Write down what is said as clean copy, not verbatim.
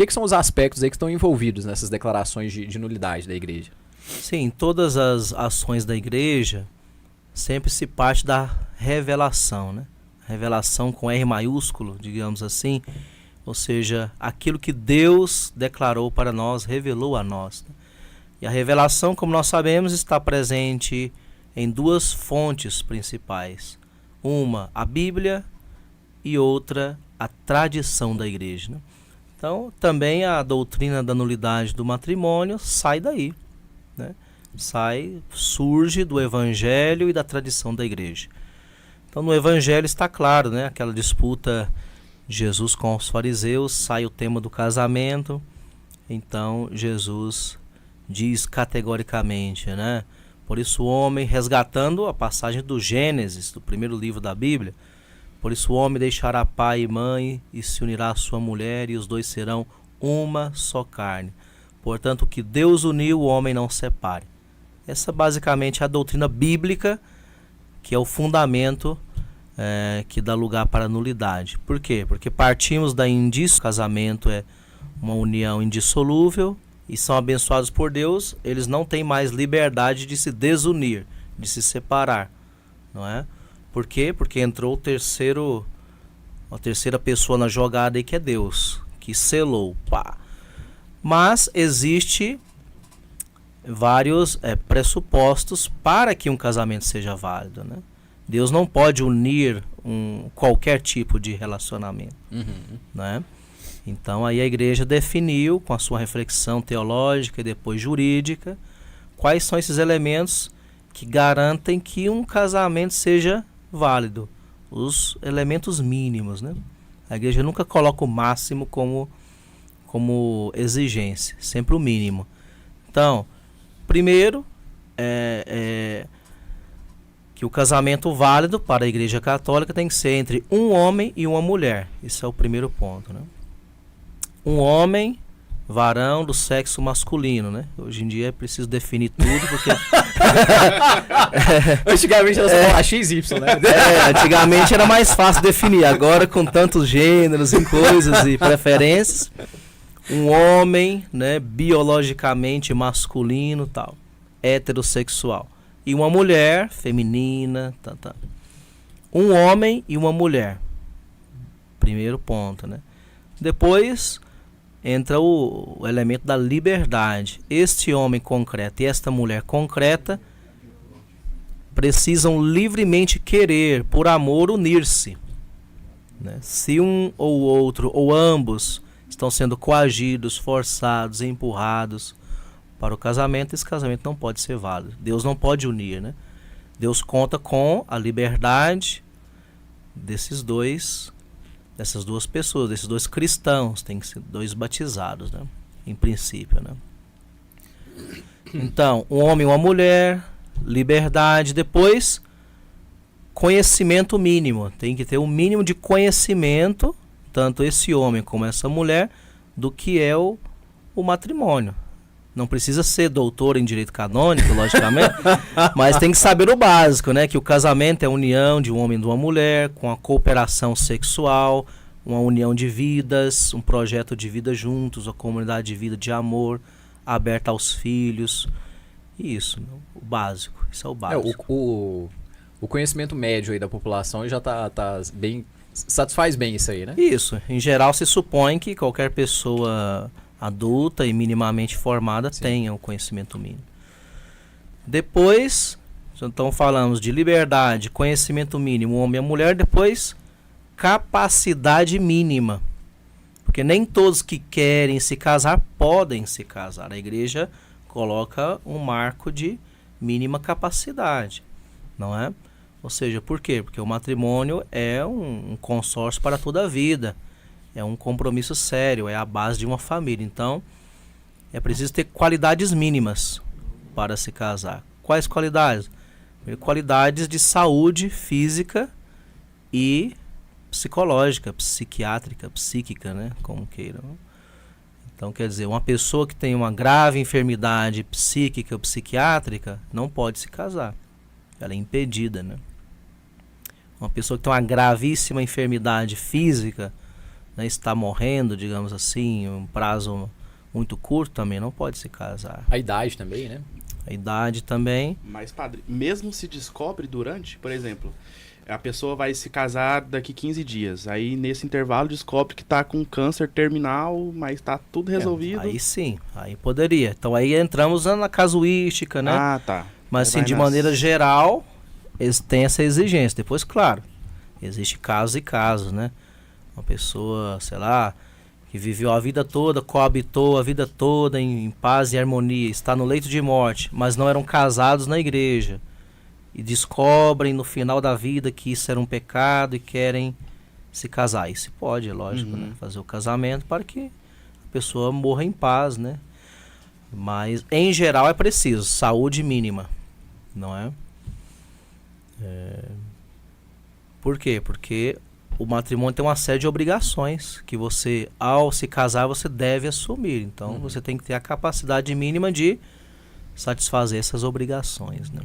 que são os aspectos aí que estão envolvidos nessas declarações de nulidade da igreja? Sim, todas as ações da igreja sempre se parte da revelação, né? Revelação com R maiúsculo, digamos assim, ou seja, aquilo que Deus declarou para nós, revelou a nós. E a revelação, como nós sabemos, está presente em duas fontes principais. Uma, a Bíblia, e outra, a tradição da igreja, né? Então, também a doutrina da nulidade do matrimônio sai daí, né? Surge do Evangelho e da tradição da igreja. Então, no Evangelho está claro, né? Aquela disputa de Jesus com os fariseus, sai o tema do casamento. Então, Jesus diz categoricamente, né? Por isso o homem, resgatando a passagem do Gênesis, do primeiro livro da Bíblia, por isso o homem deixará pai e mãe e se unirá à sua mulher, e os dois serão uma só carne. Portanto, o que Deus uniu, o homem não separe. Essa basicamente é a doutrina bíblica, que é o fundamento que dá lugar para a nulidade. Por quê? Porque partimos da indissolução. O casamento é uma união indissolúvel e são abençoados por Deus. Eles não têm mais liberdade de se desunir, de se separar, não é? Por quê? Porque entrou a terceira pessoa na jogada aí, que é Deus, que selou. Pá. Mas existe vários pressupostos para que um casamento seja válido, né? Deus não pode unir qualquer tipo de relacionamento, né? Então aí a igreja definiu, com a sua reflexão teológica e depois jurídica, quais são esses elementos que garantem que um casamento seja válido. Os elementos mínimos, né? A igreja nunca coloca o máximo como exigência, sempre o mínimo. Então, primeiro, que o casamento válido para a igreja católica tem que ser entre um homem e uma mulher. Esse é o primeiro ponto, né? Um homem, varão do sexo masculino, né? Hoje em dia é preciso definir tudo, porque... Antigamente era só XY, né? Antigamente era mais fácil definir. Agora, com tantos gêneros e coisas e preferências, um homem, né, biologicamente masculino, tal, heterossexual. E uma mulher feminina, tá. Um homem e uma mulher. Primeiro ponto, né? Depois entra o elemento da liberdade. Este homem concreto e esta mulher concreta precisam livremente querer, por amor, unir-se, né? Se um ou outro, ou ambos, estão sendo coagidos, forçados, empurrados para o casamento, esse casamento não pode ser válido. Deus não pode unir, né? Deus conta com a liberdade dessas duas pessoas, desses dois cristãos, tem que ser dois batizados, né? Em princípio, né? Então, um homem e uma mulher, liberdade, depois conhecimento mínimo, tem que ter um mínimo de conhecimento, tanto esse homem como essa mulher, do que é o matrimônio. Não precisa ser doutor em direito canônico, logicamente, mas tem que saber o básico, né? Que o casamento é a união de um homem e de uma mulher, com a cooperação sexual, uma união de vidas, um projeto de vida juntos, uma comunidade de vida de amor, aberta aos filhos. Isso, o básico. Isso é o básico. O conhecimento médio aí da população já tá bem... satisfaz bem isso aí, né? Isso. Em geral, se supõe que qualquer pessoa adulta e minimamente formada tenha o conhecimento mínimo. Depois, então falamos de liberdade, conhecimento mínimo, homem e mulher. Depois, capacidade mínima. Porque nem todos que querem se casar podem se casar. A igreja coloca um marco de mínima capacidade, não é? Ou seja, por quê? Porque o matrimônio é um consórcio para toda a vida. É um compromisso sério, é a base de uma família. Então, é preciso ter qualidades mínimas para se casar. Quais qualidades? Qualidades de saúde física e psicológica, psiquiátrica, psíquica, né? Como queiram. Então, quer dizer, uma pessoa que tem uma grave enfermidade psíquica ou psiquiátrica não pode se casar. Ela é impedida, né? Uma pessoa que tem uma gravíssima enfermidade física né, está morrendo, digamos assim, um prazo muito curto, também não pode se casar. A idade também, né? A idade também. Mas, padre, mesmo se descobre durante, por exemplo, a pessoa vai se casar daqui 15 dias. Aí, nesse intervalo, descobre que tá com câncer terminal, mas tá tudo resolvido. Aí sim, aí poderia. Então aí entramos na casuística, né? Ah, tá. Mas Aí assim, vai de nas- maneira geral, eles têm essa exigência. Depois, claro, existe casos e casos, né? Uma pessoa, sei lá, que viveu a vida toda, coabitou a vida toda em paz e harmonia, está no leito de morte, mas não eram casados na igreja. E descobrem no final da vida que isso era um pecado e querem se casar. Aí se pode, é lógico, né? Fazer o casamento para que a pessoa morra em paz, né? Mas, em geral, é preciso saúde mínima, não é? Por quê? Porque o matrimônio tem uma série de obrigações que você, ao se casar, você deve assumir. Então, você tem que ter a capacidade mínima de satisfazer essas obrigações, né?